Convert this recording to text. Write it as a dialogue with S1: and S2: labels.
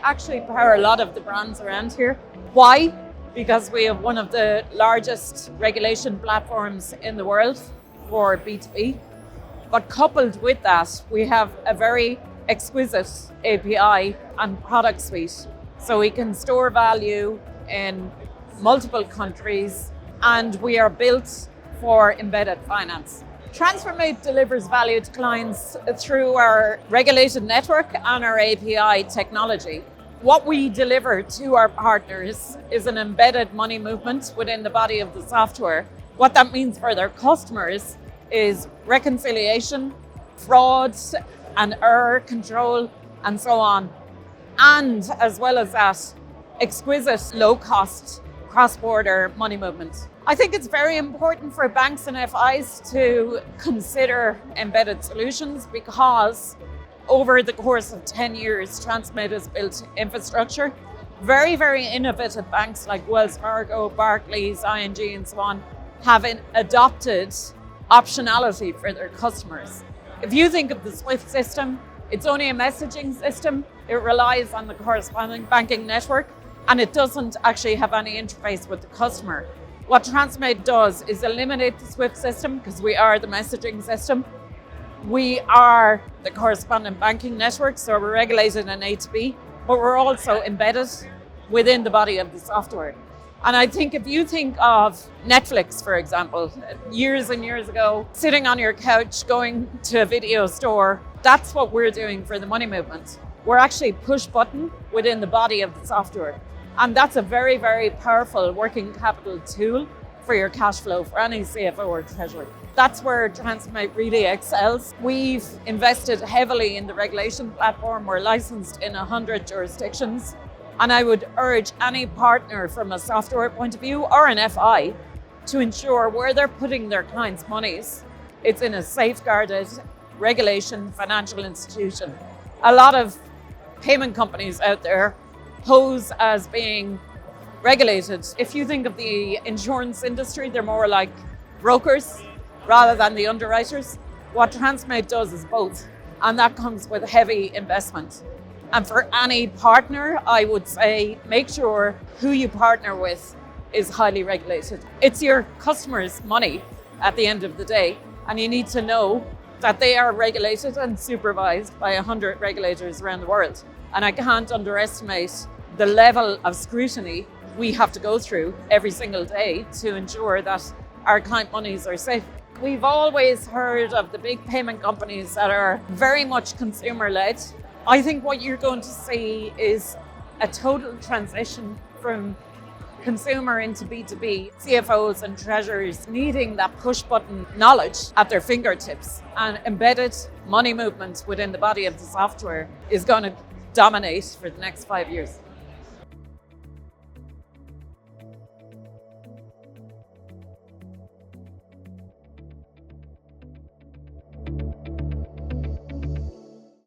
S1: actually power a lot of the brands around here. Why? Because we have one of the largest regulation platforms in the world for B2B. But coupled with that, we have a very exquisite API and product suite. So we can store value in multiple countries, and we are built for embedded finance. TransferMate delivers value to clients through our regulated network and our API technology. What we deliver to our partners is an embedded money movement within the body of the software. What that means for their customers is reconciliation, fraud and error control, and so on. And as well as that, exquisite low-cost cross-border money movement. I think it's very important for banks and FIs to consider embedded solutions because over the course of 10 years, TransferMate has built infrastructure. Very, very innovative banks like Wells Fargo, Barclays, ING, and so on have adopted optionality for their customers. If you think of the SWIFT system, it's only a messaging system. It relies on the corresponding banking network, and it doesn't actually have any interface with the customer. What TransferMate does is eliminate the SWIFT system because we are the messaging system. We are the correspondent banking network, so we're regulated in A2B, but we're also embedded within the body of the software. And I think if you think of Netflix, for example, years and years ago, sitting on your couch, going to a video store, that's what we're doing for the money movement. We're actually push button within the body of the software. And that's a very, very powerful working capital tool for your cash flow for any CFO or treasurer. That's where TransferMate really excels. We've invested heavily in the regulation platform. We're licensed in 100 jurisdictions. And I would urge any partner from a software point of view or an FI to ensure where they're putting their clients' monies, it's in a safeguarded regulation financial institution. A lot of payment companies out there pose as being regulated. If you think of the insurance industry, they're more like brokers rather than the underwriters. What TransferMate does is both, and that comes with heavy investment. And for any partner, I would say make sure who you partner with is highly regulated. It's your customers' money at the end of the day, and you need to know that they are regulated and supervised by 100 regulators around the world. And I can't underestimate the level of scrutiny we have to go through every single day to ensure that our client monies are safe. We've always heard of the big payment companies that are very much consumer-led. I think what you're going to see is a total transition from consumer into B2B. CFOs and treasurers needing that push button knowledge at their fingertips, and embedded money movement within the body of the software is going to dominate for the next 5 years.